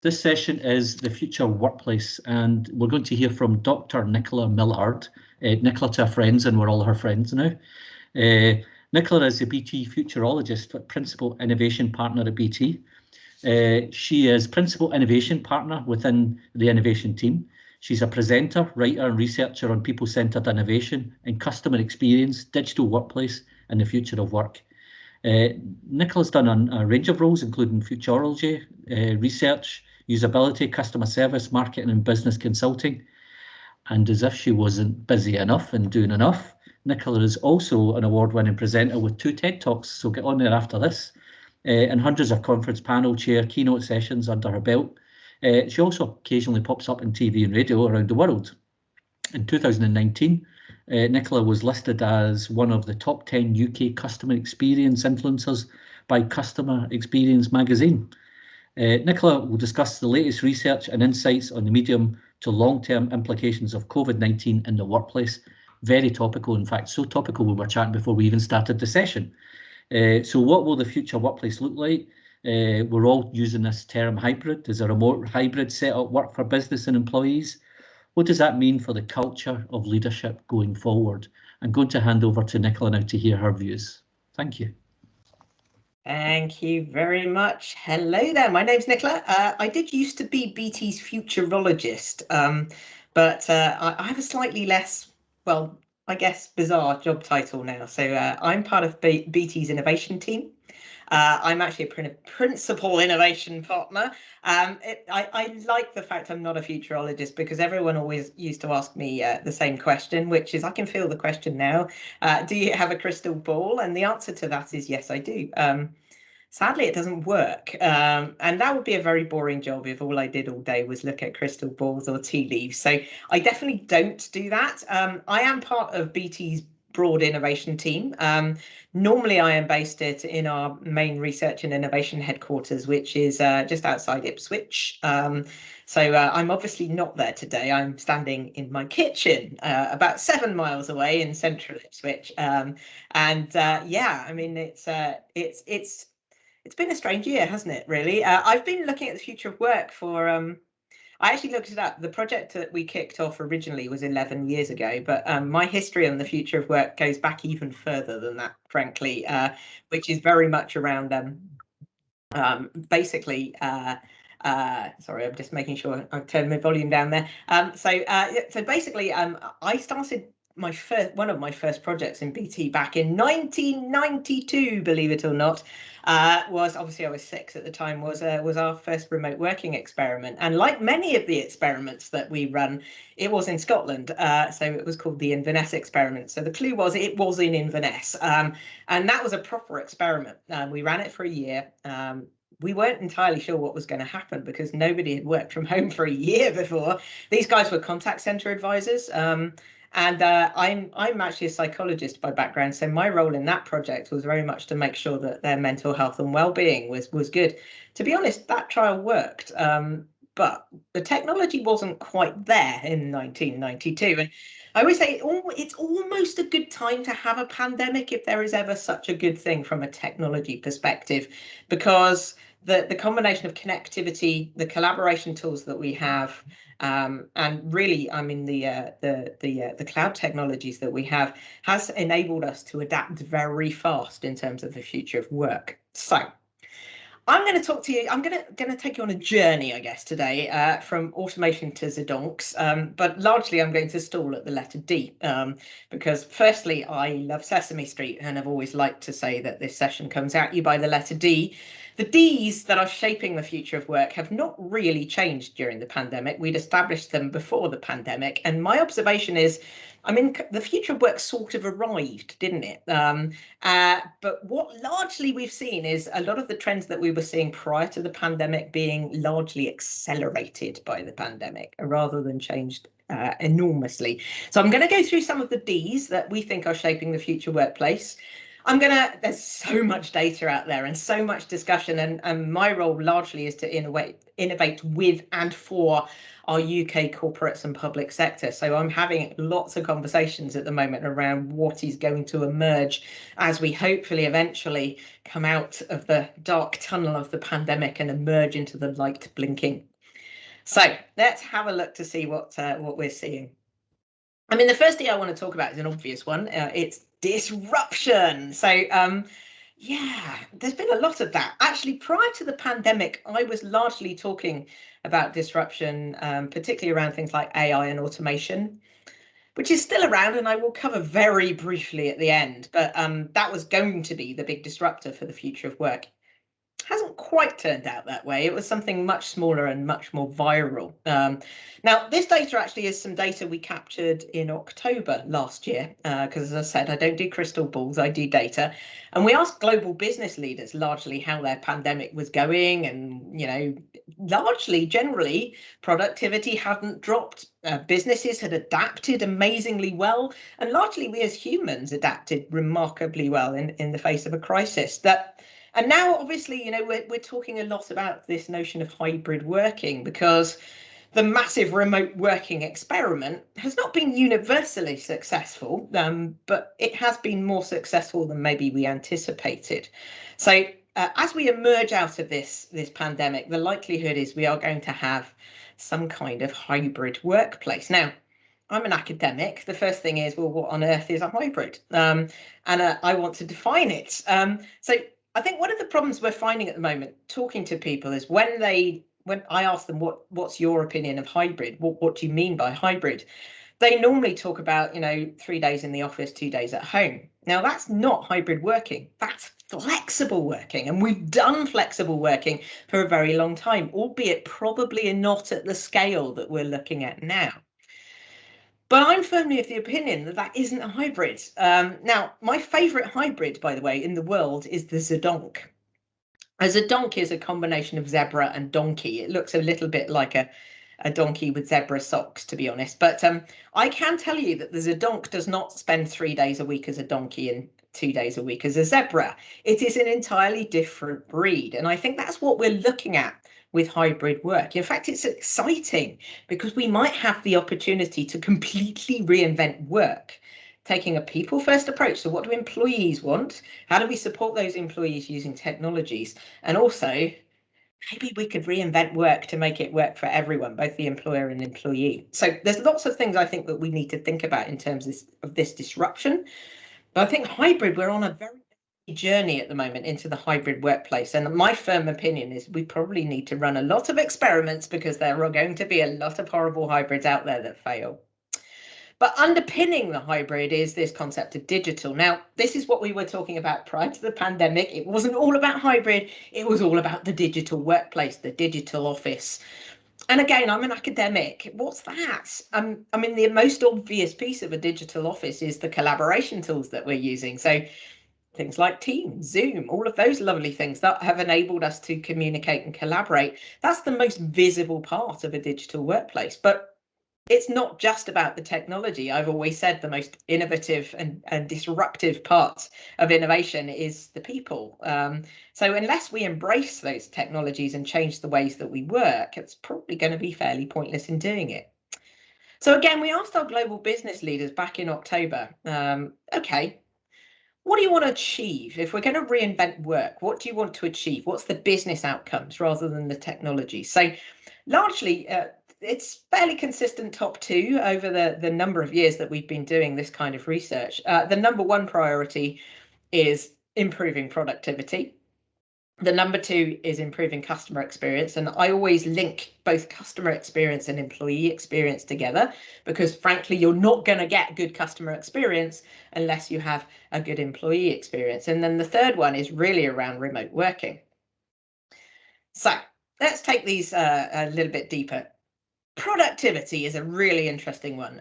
This session is the future workplace, and we're going to hear from Dr. Nicola Millard. Nicola to her friends, and we're all her friends now. Nicola is the BT Futurologist, Principal Innovation Partner at BT. She is Principal Innovation Partner within the innovation team. She's a presenter, writer and researcher on people-centred innovation and customer experience, digital workplace and the future of work. Nicola's done a range of roles, including futurology, research, usability, customer service, marketing and business consulting. And as if she wasn't busy enough and doing enough, Nicola is also an award-winning presenter with 2 TED Talks, so get on there after this, and hundreds of conference panel chair keynote sessions under her belt. She also occasionally pops up on TV and radio around the world. In 2019, Nicola was listed as one of the top 10 UK customer experience influencers by Customer Experience magazine. Nicola will discuss the latest research and insights on the medium to long-term implications of COVID-19 in the workplace. Very topical, in fact, so topical we were chatting before we even started the session. So what will the future workplace look like? We're all using this term hybrid. Does a remote hybrid setup work for business and employees? What does that mean for the culture of leadership going forward? I'm going to hand over to Nicola now to hear her views. Thank you. Thank you very much. Hello there, my name's Nicola. I did used to be BT's Futurologist, but I have a slightly less, well, I guess, bizarre job title now. So I'm part of BT's innovation team. I'm actually a principal innovation partner. I like the fact I'm not a futurologist because everyone always used to ask me the same question, which is, I can feel the question now. Do you have a crystal ball? And the answer to that is yes, I do. Sadly, it doesn't work. And that would be a very boring job if all I did all day was look at crystal balls or tea leaves. So I definitely don't do that. I am part of BT's broad innovation team. Normally, I am based in our main research and innovation headquarters, which is just outside Ipswich. So I'm obviously not there today. I'm standing in my kitchen about 7 miles away in central Ipswich. Yeah, I mean, it's been a strange year, hasn't it, really? I've been looking at the future of work for, I actually looked it up. The project that we kicked off originally was 11 years ago, but my history on the future of work goes back even further than that, frankly, which is very much around basically, sorry, I'm just making sure I've turned my volume down there. So basically, I started one of my first projects in BT back in 1992, believe it or not. Was obviously I was 6 at the time, was our first remote working experiment. And like many of the experiments that we run, it was in Scotland. So it was called the Inverness experiment. So the clue was it was in Inverness. And that was a proper experiment. We ran it for a year. We weren't entirely sure what was going to happen because nobody had worked from home for a year before. These guys were contact center advisors. And I'm actually a psychologist by background, so my role in that project was very much to make sure that their mental health and well-being was good. To be honest, that trial worked, but the technology wasn't quite there in 1992. And I always say it's almost a good time to have a pandemic if there is ever such a good thing from a technology perspective, because the combination of connectivity, the collaboration tools that we have, and really, I mean, the cloud technologies that we have has enabled us to adapt very fast in terms of the future of work. So I'm going to talk to you. I'm going to take you on a journey, I guess, today from automation to Zedonks, but largely I'm going to stall at the letter D because firstly, I love Sesame Street and I've always liked to say that this session comes at you by the letter D. The Ds that are shaping the future of work have not really changed during the pandemic. We'd established them before the pandemic. And my observation is, I mean, the future of work sort of arrived, didn't it? But what largely we've seen is a lot of the trends that we were seeing prior to the pandemic being largely accelerated by the pandemic rather than changed enormously. So I'm going to go through some of the Ds that we think are shaping the future workplace. There's so much data out there and so much discussion, and my role largely is to innovate with and for our UK corporates and public sector. So I'm having lots of conversations at the moment around what is going to emerge as we hopefully eventually come out of the dark tunnel of the pandemic and emerge into the light blinking. So let's have a look to see what we're seeing. I mean, the first thing I want to talk about is an obvious one. It's disruption. So yeah, there's been a lot of that. Actually, prior to the pandemic, I was largely talking about disruption, particularly around things like AI and automation, which is still around, and I will cover very briefly at the end. But that was going to be the big disruptor for the future of work. Hasn't quite turned out that way. It was something much smaller and much more viral. Now, this data actually is some data we captured in October last year, because as I said, I don't do crystal balls, I do data. And we asked global business leaders largely how their pandemic was going, and, you know, largely, generally, productivity hadn't dropped. Businesses had adapted amazingly well, and largely we as humans adapted remarkably well in the face of a crisis. And now, obviously, you know, we're talking a lot about this notion of hybrid working, because the massive remote working experiment has not been universally successful, but it has been more successful than maybe we anticipated. So as we emerge out of this pandemic, the likelihood is we are going to have some kind of hybrid workplace. Now, I'm an academic. The first thing is, well, what on earth is a hybrid? And I want to define it. So I think one of the problems we're finding at the moment talking to people is when I ask them what's your opinion of hybrid, what do you mean by hybrid? They normally talk about, you know, 3 days in the office, 2 days at home. Now that's not hybrid working, that's flexible working. And we've done flexible working for a very long time, albeit probably not at the scale that we're looking at now. But I'm firmly of the opinion that that isn't a hybrid. Now, my favorite hybrid, by the way, in the world is the Zedonk. A Zedonk is a combination of zebra and donkey. It looks a little bit like a donkey with zebra socks, to be honest. But I can tell you that the Zedonk does not spend 3 days a week as a donkey and 2 days a week as a zebra. It is an entirely different breed. And I think that's what we're looking at with hybrid work. In fact, it's exciting because we might have the opportunity to completely reinvent work, taking a people first approach. So what do employees want? How do we support those employees using technologies? And also, maybe we could reinvent work to make it work for everyone, both the employer and employee. So there's lots of things I think that we need to think about in terms of this disruption. But I think hybrid, we're on a very journey at the moment into the hybrid workplace. And my firm opinion is we probably need to run a lot of experiments because there are going to be a lot of horrible hybrids out there that fail. But underpinning the hybrid is this concept of digital. Now, this is what we were talking about prior to the pandemic. It wasn't all about hybrid. It was all about the digital workplace, the digital office. And again, I'm an academic. What's that? I mean, the most obvious piece of a digital office is the collaboration tools that we're using. So things like Teams, Zoom, all of those lovely things that have enabled us to communicate and collaborate. That's the most visible part of a digital workplace. But it's not just about the technology. I've always said the most innovative and disruptive part of innovation is the people. So unless we embrace those technologies and change the ways that we work, it's probably going to be fairly pointless in doing it. So again, we asked our global business leaders back in October, okay, what do you want to achieve? If we're going to reinvent work, what do you want to achieve? What's the business outcomes rather than the technology? So largely, it's fairly consistent top two over the number of years that we've been doing this kind of research. The number one priority is improving productivity. The number two is improving customer experience. And I always link both customer experience and employee experience together, because frankly, you're not going to get good customer experience unless you have a good employee experience. And then the third one is really around remote working. So let's take these a little bit deeper. Productivity is a really interesting one.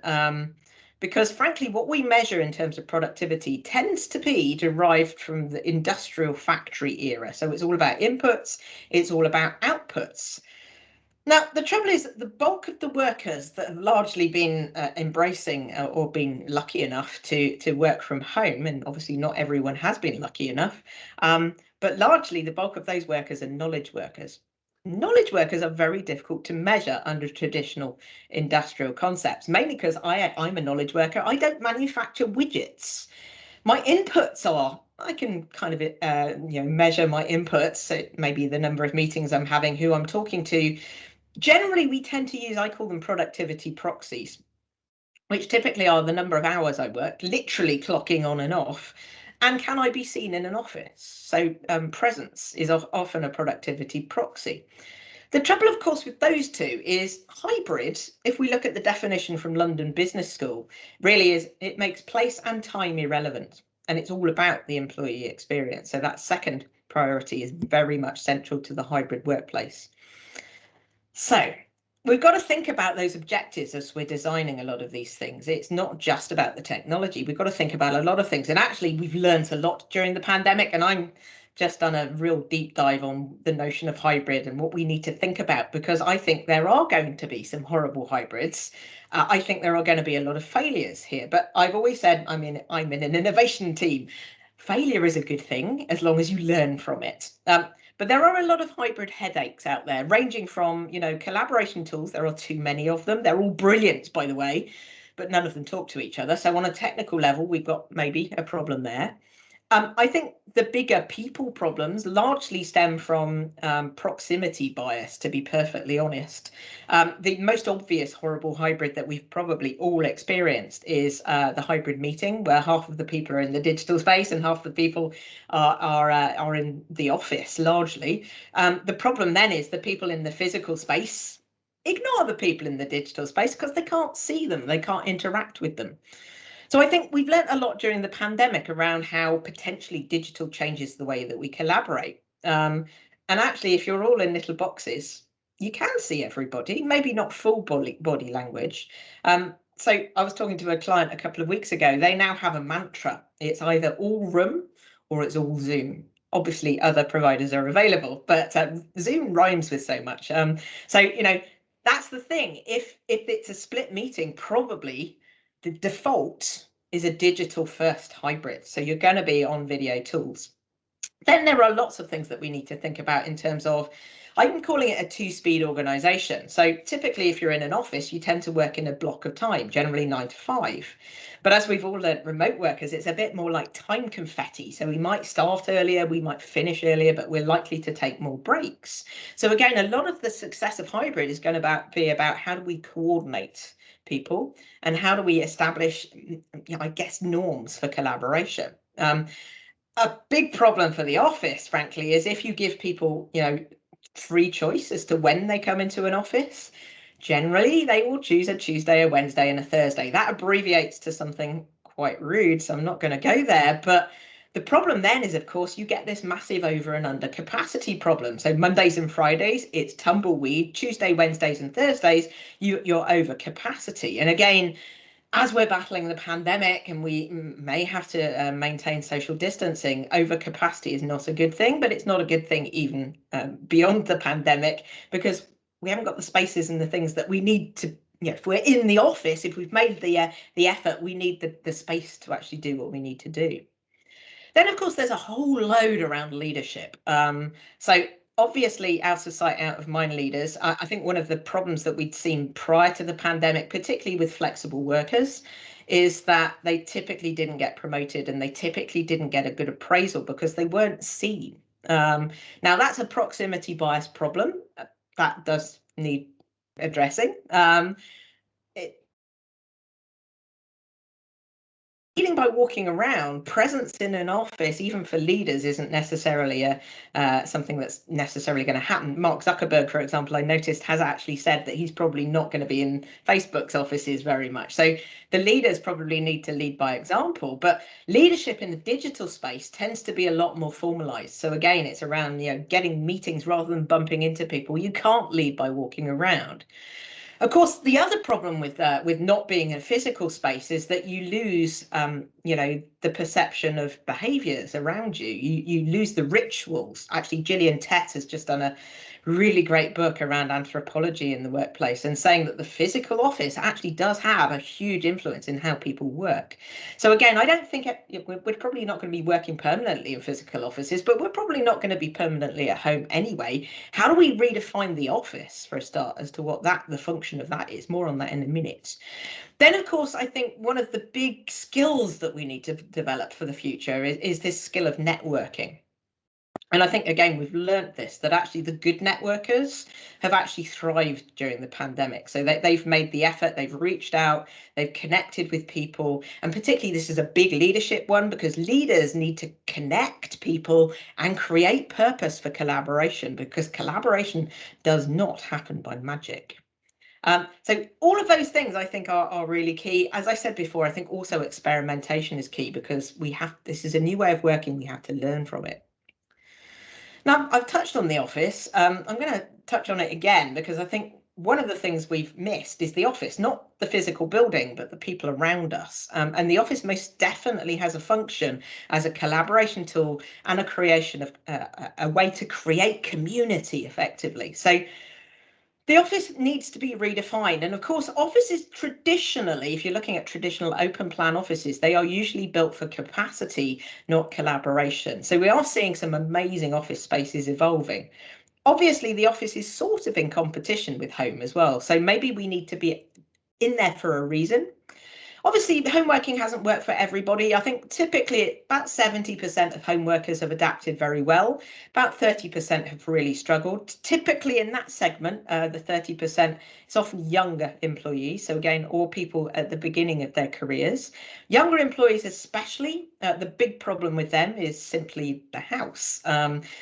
Because frankly, what we measure in terms of productivity tends to be derived from the industrial factory era. So it's all about inputs, it's all about outputs. Now, the trouble is that the bulk of the workers that have largely been embracing or been lucky enough to work from home, and obviously not everyone has been lucky enough, but largely the bulk of those workers are knowledge workers. Knowledge workers are very difficult to measure under traditional industrial concepts, mainly because I'm a knowledge worker. I don't manufacture widgets. My inputs are, I can kind of measure my inputs, so maybe the number of meetings I'm having, who I'm talking to, Generally, we tend to use, I call them productivity proxies, which typically are the number of hours I work, literally clocking on and off, and can I be seen in an office? So presence is often a productivity proxy. The trouble, of course, with those two is hybrid, if we look at the definition from London Business School, really is it makes place and time irrelevant, and it's all about the employee experience. So that second priority is very much central to the hybrid workplace. So we've got to think about those objectives as we're designing a lot of these things. It's not just about the technology. We've got to think about a lot of things. And actually, we've learned a lot during the pandemic. And I'm just done a real deep dive on the notion of hybrid and what we need to think about, because I think there are going to be some horrible hybrids. I think there are going to be a lot of failures here. But I've always said, I'm in an innovation team. Failure is a good thing as long as you learn from it. But there are a lot of hybrid headaches out there, ranging from, collaboration tools. There are too many of them. They're all brilliant, by the way, but none of them talk to each other. So on a technical level, we've got maybe a problem there. I think the bigger people problems largely stem from proximity bias, to be perfectly honest. The most obvious horrible hybrid that we've probably all experienced is the hybrid meeting, where half of the people are in the digital space and half the people are in the office largely. The problem then is the people in the physical space ignore the people in the digital space because they can't see them, they can't interact with them. So I think we've learned a lot during the pandemic around how potentially digital changes the way that we collaborate. And actually, if you're all in little boxes, you can see everybody, maybe not full body language. So I was talking to a client a couple of weeks ago. They now have a mantra. It's either all room or it's all Zoom. Obviously, other providers are available, but Zoom rhymes with so much. So, that's the thing. If it's a split meeting, probably the default is a digital first hybrid. So you're going to be on video tools. Then there are lots of things that we need to think about in terms of, I'm calling it a two-speed organization. So typically, if you're in an office, you tend to work in a block of time, generally 9 to 5. But as we've all learned, remote workers, it's a bit more like time confetti. So we might start earlier, we might finish earlier, but we're likely to take more breaks. So again, a lot of the success of hybrid is going to be about how do we coordinate people and how do we establish, I guess, norms for collaboration. A big problem for the office, frankly, is if you give people, free choice as to when they come into an office, generally they will choose a Tuesday, a Wednesday, and a Thursday. That abbreviates to something quite rude, so I'm not going to go there. But the problem then is, of course, you get this massive over and under capacity problem. So Mondays and Fridays, it's tumbleweed. Tuesday, Wednesdays, and Thursdays, you're over capacity. And again, as we're battling the pandemic and we may have to maintain social distancing, overcapacity is not a good thing, but it's not a good thing even beyond the pandemic, because we haven't got the spaces and the things that we need to, if we're in the office, if we've made the effort, we need the space to actually do what we need to do. Then, of course, there's a whole load around leadership. So obviously, out of sight, out of mind leaders. I think one of the problems that we'd seen prior to the pandemic, particularly with flexible workers, is that they typically didn't get promoted and they typically didn't get a good appraisal because they weren't seen. Now, that's a proximity bias problem. That does need addressing. Feeling by walking around, presence in an office, even for leaders, isn't necessarily something that's necessarily going to happen. Mark Zuckerberg, for example, I noticed has actually said that he's probably not going to be in Facebook's offices very much. So the leaders probably need to lead by example. But leadership in the digital space tends to be a lot more formalized. So again, it's around getting meetings rather than bumping into people. You can't lead by walking around. Of course, the other problem with not being in a physical space is that you lose, the perception of behaviours around you. You lose the rituals. Actually, Gillian Tett has just done a really great book around anthropology in the workplace and saying that the physical office actually does have a huge influence in how people work. So again, I don't think we're probably not going to be working permanently in physical offices, but we're probably not going to be permanently at home anyway. How do we redefine the office for a start as to what the function of that is? More on that in a minute. Then, of course, I think one of the big skills that we need to develop for the future is this skill of networking. And I think, again, we've learnt this, that actually the good networkers have actually thrived during the pandemic. So they've made the effort, they've reached out, they've connected with people. And particularly, this is a big leadership one, because leaders need to connect people and create purpose for collaboration, because collaboration does not happen by magic. So all of those things I think are really key. As I said before, I think also experimentation is key, because this is a new way of working, we have to learn from it. Now, I've touched on the office. I'm going to touch on it again, because I think one of the things we've missed is the office, not the physical building, but the people around us. And the office most definitely has a function as a collaboration tool and a creation of a way to create community effectively. So the office needs to be redefined. And of course, offices traditionally, if you're looking at traditional open plan offices, they are usually built for capacity, not collaboration. So we are seeing some amazing office spaces evolving. Obviously, the office is sort of in competition with home as well. So maybe we need to be in there for a reason. Obviously, the home working hasn't worked for everybody. I think typically about 70% of home workers have adapted very well. About 30% have really struggled. Typically in that segment, the 30%, it's often younger employees. So again, all people at the beginning of their careers. Younger employees especially, the big problem with them is simply the house.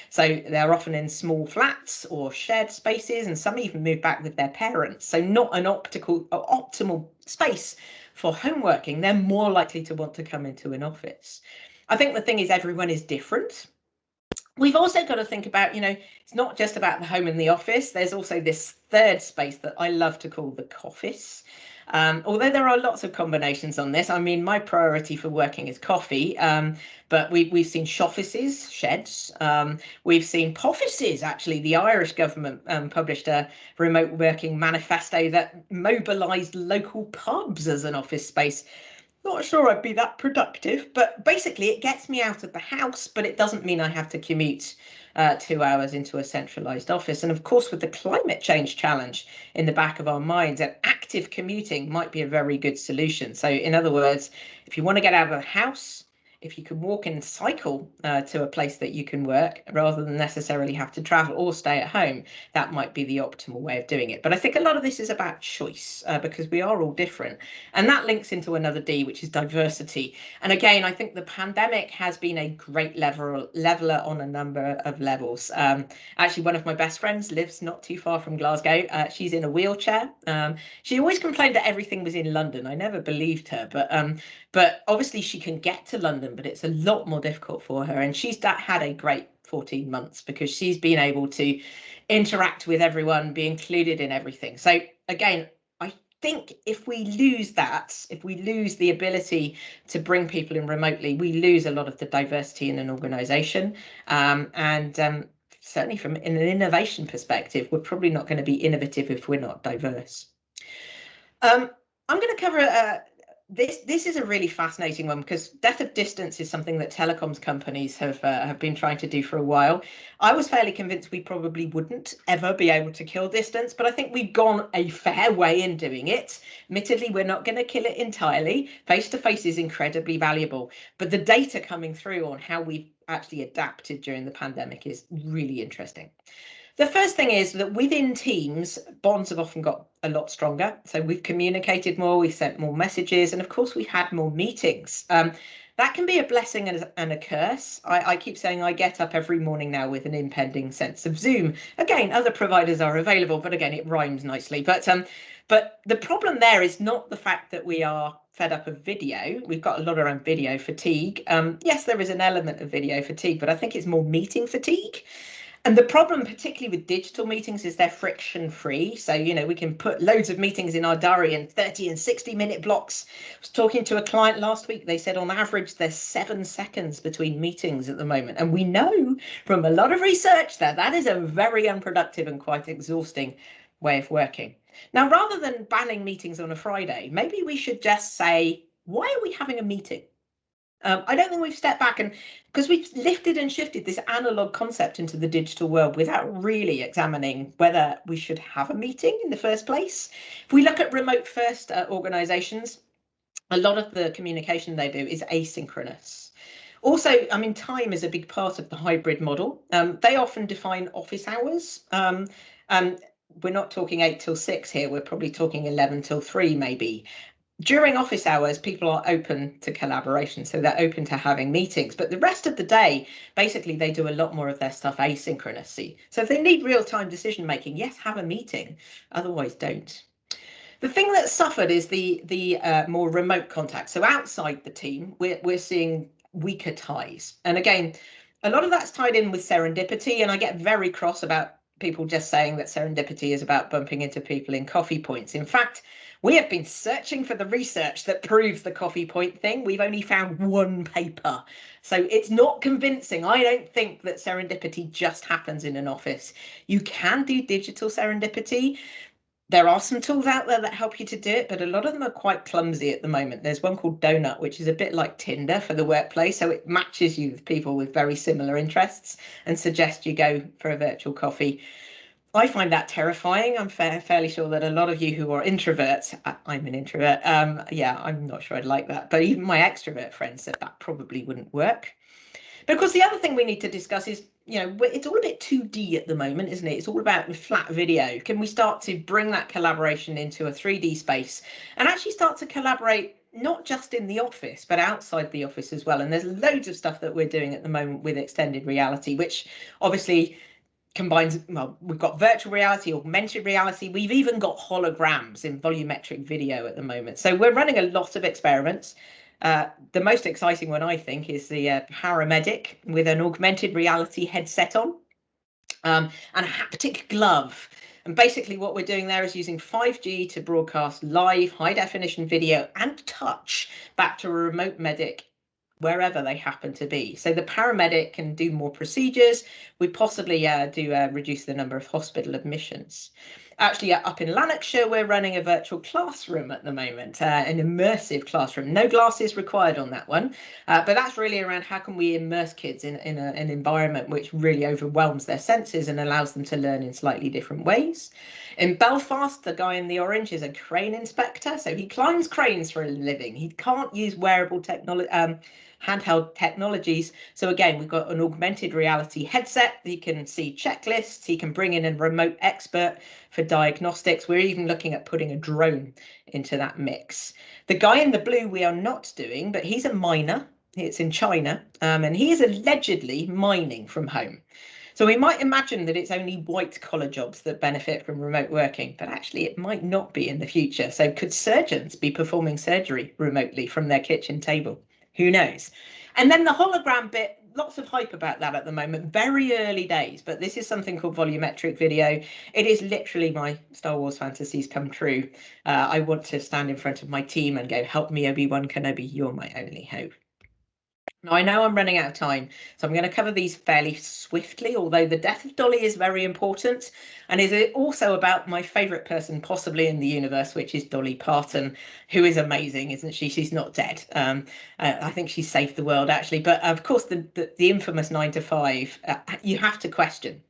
So they're often in small flats or shared spaces, and some even move back with their parents. So not an optimal space for home working. They're more likely to want to come into an office. I think the thing is, everyone is different. We've also got to think about, it's not just about the home and the office. There's also this third space that I love to call the coffice. Although there are lots of combinations on this. I mean, my priority for working is coffee, but we've seen shoffices, sheds. We've seen poffices. Actually, the Irish government published a remote working manifesto that mobilised local pubs as an office space. Not sure I'd be that productive, but basically it gets me out of the house, but it doesn't mean I have to commute 2 hours into a centralised office. And of course, with the climate change challenge in the back of our minds, an active commuting might be a very good solution. So in other words, if you want to get out of the house, if you can walk and cycle to a place that you can work rather than necessarily have to travel or stay at home, that might be the optimal way of doing it. But I think a lot of this is about choice, because we are all different. And that links into another D, which is diversity. And again, I think the pandemic has been a great leveler on a number of levels. Actually, one of my best friends lives not too far from Glasgow. She's in a wheelchair. She always complained that everything was in London. I never believed her, but obviously she can get to London, but it's a lot more difficult for her. And she's had a great 14 months because she's been able to interact with everyone, be included in everything. So again, I think if we lose that, if we lose the ability to bring people in remotely, we lose a lot of the diversity in an organisation. Certainly from an innovation perspective, we're probably not going to be innovative if we're not diverse. I'm going to cover this is a really fascinating one, because death of distance is something that telecoms companies have been trying to do for a while. I was fairly convinced we probably wouldn't ever be able to kill distance, but I think we've gone a fair way in doing it. Admittedly, we're not going to kill it entirely. Face-to-face is incredibly valuable, but the data coming through on how we've actually adapted during the pandemic is really interesting. The first thing is that within teams, bonds have often got a lot stronger. So we've communicated more, we've sent more messages, and of course we've had more meetings. That can be a blessing and a curse. I keep saying I get up every morning now with an impending sense of Zoom. Again, other providers are available, but again, it rhymes nicely. But the problem there is not the fact that we are fed up of video. We've got a lot around video fatigue. Yes, there is an element of video fatigue, but I think it's more meeting fatigue. And the problem, particularly with digital meetings, is they're friction free. So, we can put loads of meetings in our diary in 30 and 60-minute blocks. I was talking to a client last week. They said on average, there's 7 seconds between meetings at the moment. And we know from a lot of research that that is a very unproductive and quite exhausting way of working. Now, rather than banning meetings on a Friday, maybe we should just say, why are we having a meeting? I don't think we've stepped back, and because we've lifted and shifted this analog concept into the digital world without really examining whether we should have a meeting in the first place. If we look at remote first organizations, a lot of the communication they do is asynchronous. Also, I mean, time is a big part of the hybrid model. They often define office hours. We're not talking 8 till 6 here. We're probably talking 11 till 3 maybe. During office hours, people are open to collaboration, so they're open to having meetings. But the rest of the day, basically, they do a lot more of their stuff asynchronously. So if they need real-time decision making, yes, have a meeting. Otherwise, don't. The thing that suffered is the more remote contact. So outside the team, we're seeing weaker ties. And again, a lot of that's tied in with serendipity. And I get very cross about people just saying that serendipity is about bumping into people in coffee points. In fact, we have been searching for the research that proves the coffee point thing. We've only found one paper. So it's not convincing. I don't think that serendipity just happens in an office. You can do digital serendipity. There are some tools out there that help you to do it, but a lot of them are quite clumsy at the moment. There's one called Donut, which is a bit like Tinder for the workplace. So it matches you with people with very similar interests and suggests you go for a virtual coffee. I find that terrifying. I'm fairly sure that a lot of you who are introverts, I'm an introvert. Yeah, I'm not sure I'd like that. But even my extrovert friends said that probably wouldn't work. But of course, the other thing we need to discuss is, it's all a bit 2D at the moment, isn't it? It's all about flat video. Can we start to bring that collaboration into a 3D space and actually start to collaborate not just in the office, but outside the office as well? And there's loads of stuff that we're doing at the moment with extended reality, which obviously combines, well, we've got virtual reality, augmented reality. We've even got holograms in volumetric video at the moment. So we're running a lot of experiments. The most exciting one, I think, is the paramedic with an augmented reality headset on and a haptic glove. And basically what we're doing there is using 5G to broadcast live high definition video and touch back to a remote medic wherever they happen to be. So the paramedic can do more procedures. We possibly reduce the number of hospital admissions. Actually, up in Lanarkshire, we're running a virtual classroom at the moment, an immersive classroom. No glasses required on that one, but that's really around how can we immerse kids in an environment which really overwhelms their senses and allows them to learn in slightly different ways. In Belfast, the guy in the orange is a crane inspector, so he climbs cranes for a living. He can't use wearable technology, handheld technologies. So again, we've got an augmented reality headset. He can see checklists. He can bring in a remote expert for diagnostics. We're even looking at putting a drone into that mix. The guy in the blue we are not doing, but he's a miner. It's in China, and he is allegedly mining from home. So we might imagine that it's only white collar jobs that benefit from remote working, but actually it might not be in the future. So could surgeons be performing surgery remotely from their kitchen table? Who knows? And then the hologram bit, lots of hype about that at the moment. Very early days, but this is something called volumetric video. It is literally my Star Wars fantasies come true. I want to stand in front of my team and go, help me, Obi-Wan Kenobi, you're my only hope. Now, I know I'm running out of time, so I'm going to cover these fairly swiftly, although the death of Dolly is very important and is also about my favourite person possibly in the universe, which is Dolly Parton, who is amazing, isn't she? She's not dead. I think she saved the world, actually. But of course, the infamous 9 to 5, you have to question.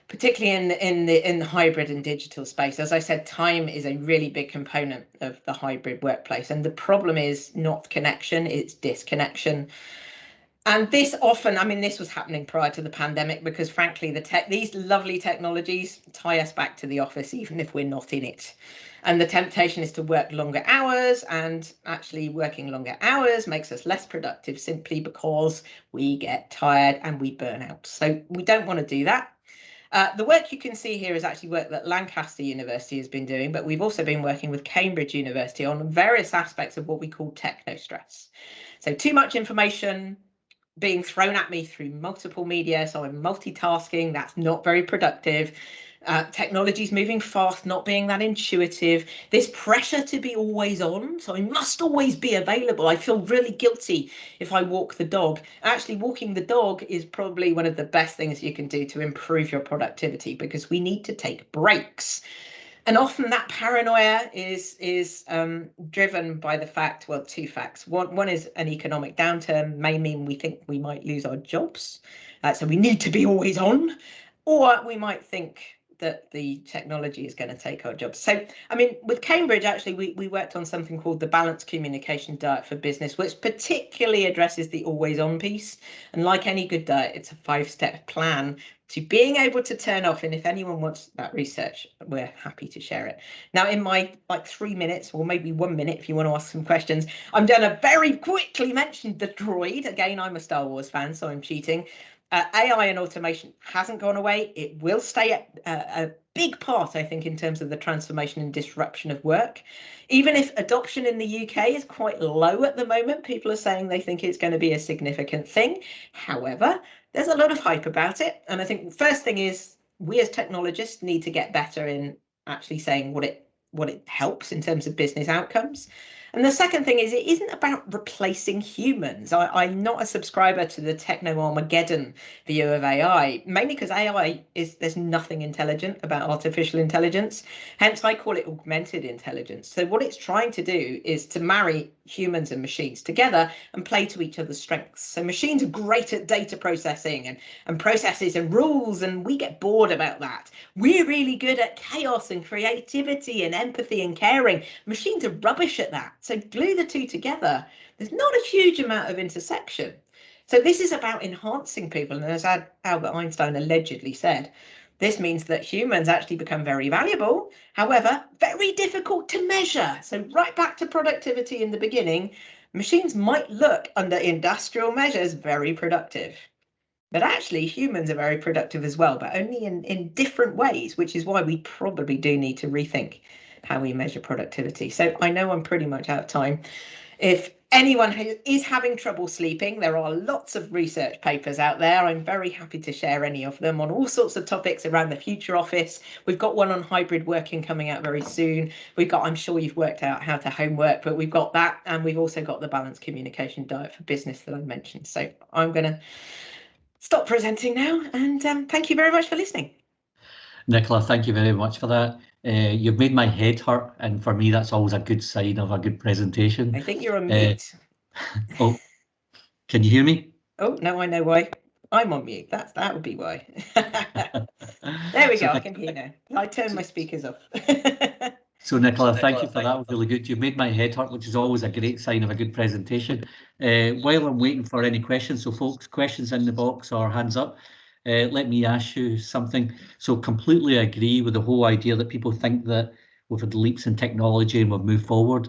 Particularly in the hybrid and digital space. As I said, time is a really big component of the hybrid workplace. And the problem is not connection, it's disconnection. And this often, I mean, this was happening prior to the pandemic because frankly, these lovely technologies tie us back to the office, even if we're not in it. And the temptation is to work longer hours, and actually working longer hours makes us less productive simply because we get tired and we burn out. So we don't want to do that. The work you can see here is actually work that Lancaster University has been doing, but we've also been working with Cambridge University on various aspects of what we call technostress. So too much information being thrown at me through multiple media, so I'm multitasking, that's not very productive. Technology's moving fast, not being that intuitive. This pressure to be always on, so I must always be available. I feel really guilty if I walk the dog. Actually, walking the dog is probably one of the best things you can do to improve your productivity because we need to take breaks. And often that paranoia is driven by the fact, well, two facts. One is an economic downturn may mean we think we might lose our jobs. So we need to be always on. Or we might think that the technology is going to take our jobs. So, I mean, with Cambridge, actually, we worked on something called the Balanced Communication Diet for Business, which particularly addresses the always-on piece. And like any good diet, it's a 5-step plan to being able to turn off. And if anyone wants that research, we're happy to share it. Now, in my 3 minutes, or maybe 1 minute, if you want to ask some questions, I'm going to very quickly mention the droid. Again, I'm a Star Wars fan, so I'm cheating. AI and automation hasn't gone away. It will stay a big part, I think, in terms of the transformation and disruption of work. Even if adoption in the UK is quite low at the moment, people are saying they think it's going to be a significant thing. However, there's a lot of hype about it. And I think the first thing is we as technologists need to get better in actually saying what it helps in terms of business outcomes. And the second thing is it isn't about replacing humans. I'm not a subscriber to the techno-Armageddon view of AI, mainly because there's nothing intelligent about artificial intelligence. Hence, I call it augmented intelligence. So what it's trying to do is to marry humans and machines together and play to each other's strengths. So machines are great at data processing and processes and rules, and we get bored about that. We're really good at chaos and creativity and empathy and caring. Machines are rubbish at that. So glue the two together. There's not a huge amount of intersection. So this is about enhancing people. And as Albert Einstein allegedly said, this means that humans actually become very valuable, however, very difficult to measure. So right back to productivity in the beginning, machines might look under industrial measures very productive. But actually, humans are very productive as well, but only in different ways, which is why we probably do need to rethink how we measure productivity. So I know I'm pretty much out of time. If anyone is having trouble sleeping, there are lots of research papers out there. I'm very happy to share any of them on all sorts of topics around the future office. We've got one on hybrid working coming out very soon. I'm sure you've worked out how to homework, but we've got that. And we've also got the Balanced Communication Diet for Business that I mentioned. So I'm going to stop presenting now, and thank you very much for listening. Nicola, thank you very much for that. You've made my head hurt, and for me, that's always a good sign of a good presentation. I think you're on mute. Oh, can you hear me? Oh, no, I know why. I'm on mute. That would be why. There we go. I can hear now. I turned my speakers off. So Nicola, thank you for that. That was really good. You've made my head hurt, which is always a great sign of a good presentation. While I'm waiting for any questions, so folks, questions in the box or hands up, let me ask you something. So completely agree with the whole idea that people think that we've had leaps in technology and we've moved forward.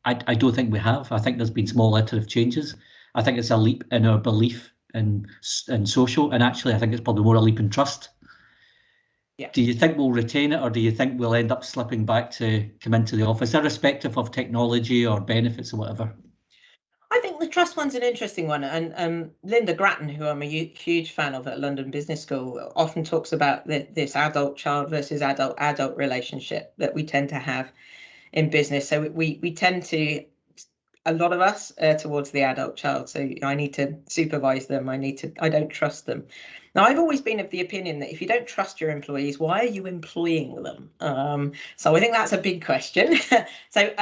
I don't think we have. I think there's been small iterative changes. I think it's a leap in our belief in social, and actually I think it's probably more a leap in trust. Yeah. Do you think we'll retain it, or do you think we'll end up slipping back to come into the office, irrespective of technology or benefits or whatever? I think the trust one's an interesting one, and Linda Grattan, who I'm a huge fan of at London Business School, often talks about this adult-child versus adult-adult relationship that we tend to have in business. So we tend to, a lot of us, towards the adult child. So I need to supervise them. I don't trust them. Now, I've always been of the opinion that if you don't trust your employees, why are you employing them? So I think that's a big question. So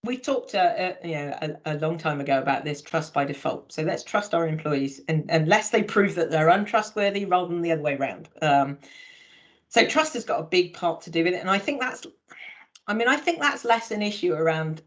we talked a long time ago about this trust by default. So let's trust our employees, and unless they prove that they're untrustworthy, rather than the other way around. So trust has got a big part to do with it, and I think that's less an issue around.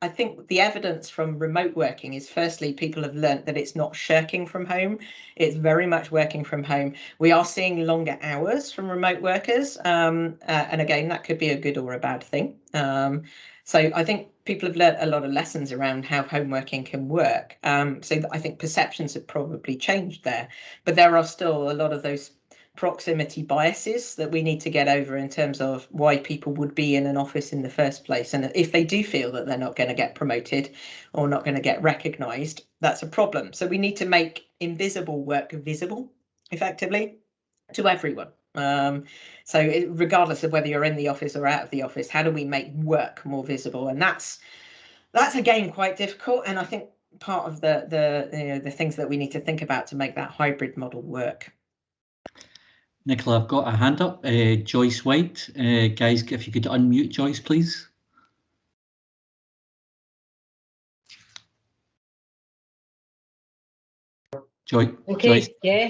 I think the evidence from remote working is, firstly, people have learned that it's not shirking from home. It's very much working from home. We are seeing longer hours from remote workers. And again, that could be a good or a bad thing. So I think people have learned a lot of lessons around how home working can work. So I think perceptions have probably changed there. But there are still a lot of those proximity biases that we need to get over in terms of why people would be in an office in the first place. And if they do feel that they're not going to get promoted or not going to get recognised, that's a problem. So we need to make invisible work visible effectively to everyone. So regardless of whether you're in the office or out of the office, how do we make work more visible? And that's again quite difficult. And I think part of the things that we need to think about to make that hybrid model work. Nicola, I've got a hand up. Joyce White. Guys, if you could unmute Joyce, please. Okay, Joyce. yeah.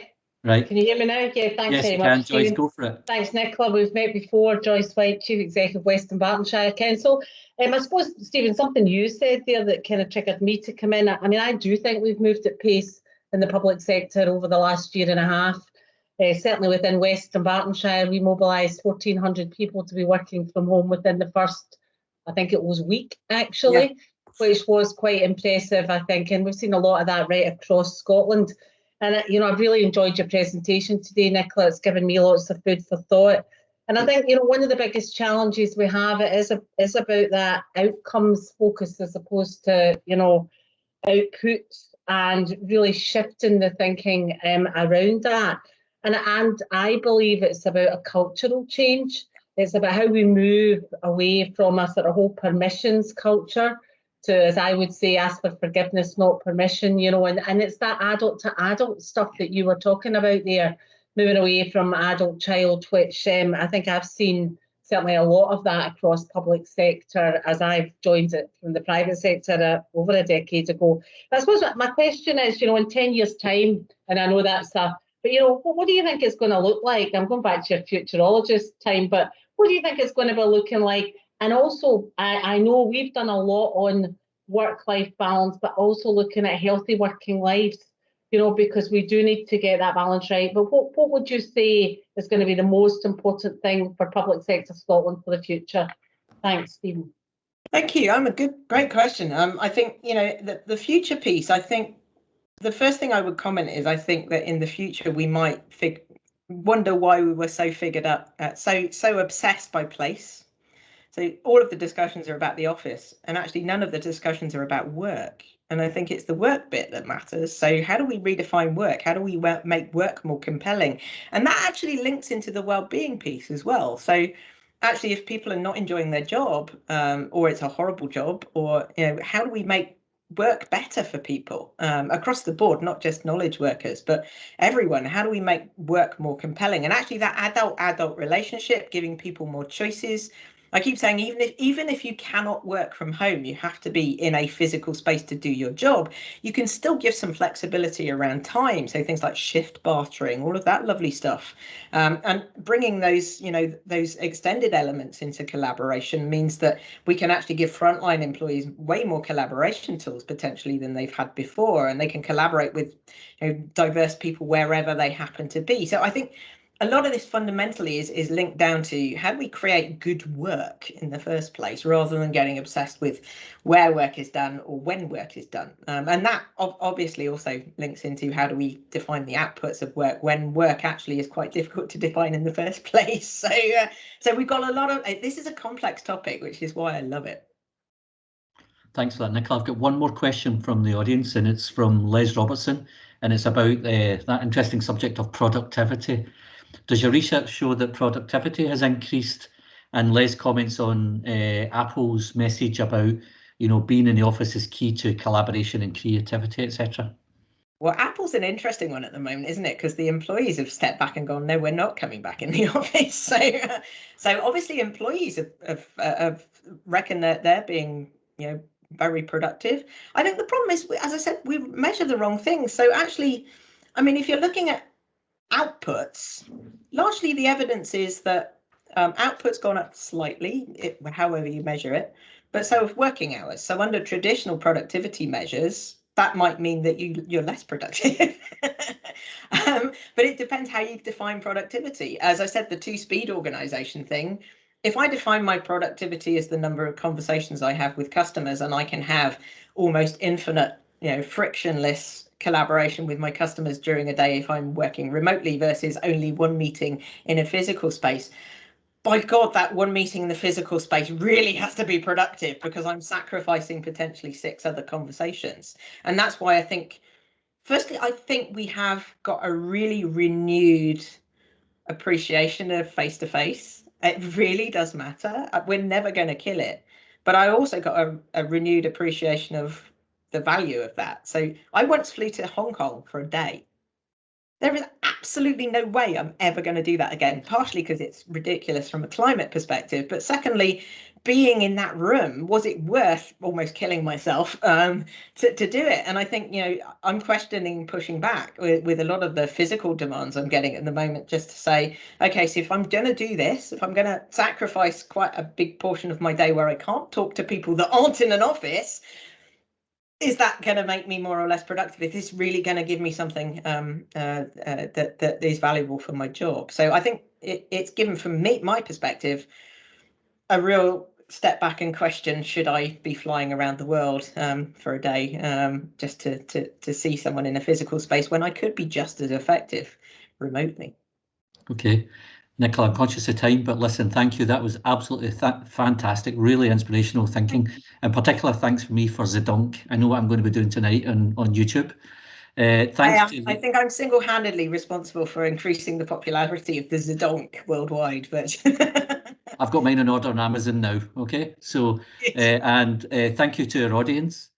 Right. Can you hear me now? Yeah, thanks yes, very you much, can, Joyce. Stephen. Go for it. Thanks, Nicola. We've met before. Joyce White, Chief Executive, Western Bartonshire Council. I suppose, Stephen, something you said there that kind of triggered me to come in. I mean, I do think we've moved at pace in the public sector over the last year and a half. Certainly within Western Bartonshire, we mobilised 1,400 people to be working from home within the first, I think it was week, actually, which was quite impressive, I think. And we've seen a lot of that right across Scotland. And, you know, I've really enjoyed your presentation today, Nicola. It's given me lots of food for thought. And I think, you know, one of the biggest challenges we have is about that outcomes focus as opposed to, you know, outputs, and really shifting the thinking around that. And I believe it's about a cultural change. It's about how we move away from a sort of whole permissions culture to, as I would say, ask for forgiveness, not permission, you know, and it's that adult to adult stuff that you were talking about there, moving away from adult child, which I think I've seen certainly a lot of that across public sector as I've joined it from the private sector over a decade ago. I suppose my question is, you know, in 10 years' time, and I know that's but, you know, what do you think it's going to look like? I'm going back to your futurologist time, but what do you think it's going to be looking like? And also, I know we've done a lot on work-life balance, but also looking at healthy working lives, you know, because we do need to get that balance right. But what would you say is going to be the most important thing for public sector Scotland for the future? Thanks, Stephen. Thank you. Great question. I think, you know, the future piece, I think the first thing I would comment is I think that in the future we might wonder why we were so so obsessed by place. So all of the discussions are about the office, and actually none of the discussions are about work. And I think it's the work bit that matters. So how do we redefine work? How do we make work more compelling? And that actually links into the well-being piece as well. So actually, if people are not enjoying their job, or it's a horrible job, or, you know, how do we make work better for people across the board, not just knowledge workers, but everyone? How do we make work more compelling? And actually that adult relationship, giving people more choices. I keep saying, even if you cannot work from home, you have to be in a physical space to do your job. You can still give some flexibility around time. So things like shift bartering, all of that lovely stuff, and bringing those, you know, those extended elements into collaboration means that we can actually give frontline employees way more collaboration tools potentially than they've had before, and they can collaborate with, you know, diverse people wherever they happen to be. So I think a lot of this fundamentally is linked down to how do we create good work in the first place, rather than getting obsessed with where work is done or when work is done. And that obviously also links into how do we define the outputs of work when work actually is quite difficult to define in the first place. So we've got a lot of, this is a complex topic, which is why I love it. Thanks for that, Nicola. I've got one more question from the audience, and it's from Les Robertson, and it's about that interesting subject of productivity. Does your research show that productivity has increased? And Les comments on Apple's message about, you know, being in the office is key to collaboration and creativity, etc. Well, Apple's an interesting one at the moment, isn't it? Because the employees have stepped back and gone, no, we're not coming back in the office. So obviously employees have reckoned that they're being, you know, very productive. I think the problem is, as I said, we measure the wrong things. So actually, I mean, if you're looking at outputs, largely the evidence is that output's gone up slightly, however you measure it, but so have working hours. So under traditional productivity measures, that might mean that you're less productive. But it depends how you define productivity. As I said, the two-speed organization thing, if I define my productivity as the number of conversations I have with customers, and I can have almost infinite, you know, frictionless collaboration with my customers during a day if I'm working remotely versus only one meeting in a physical space, by God, that one meeting in the physical space really has to be productive, because I'm sacrificing potentially 6 other conversations. And that's why I think, firstly, I think we have got a really renewed appreciation of face-to-face. It really does matter. We're never going to kill it. But I also got a renewed appreciation of the value of that. So I once flew to Hong Kong for a day. There is absolutely no way I'm ever going to do that again, partially because it's ridiculous from a climate perspective, but secondly, being in that room, was it worth almost killing myself to do it? And I think, you know, I'm questioning pushing back with a lot of the physical demands I'm getting at the moment, just to say, okay, so if I'm going to do this, if I'm going to sacrifice quite a big portion of my day where I can't talk to people that aren't in an office, is that going to make me more or less productive? Is this really going to give me something that is valuable for my job? So I think it's given, from my perspective, a real step back and question, should I be flying around the world for a day just to see someone in a physical space when I could be just as effective remotely? Okay. Nicola, I'm conscious of time, but listen, thank you. That was absolutely fantastic, really inspirational thinking. In particular, thanks for me for Zedonk. I know what I'm going to be doing tonight on YouTube. I think I'm single-handedly responsible for increasing the popularity of the Zedonk worldwide, but I've got mine on order on Amazon now. Okay, so and thank you to our audience.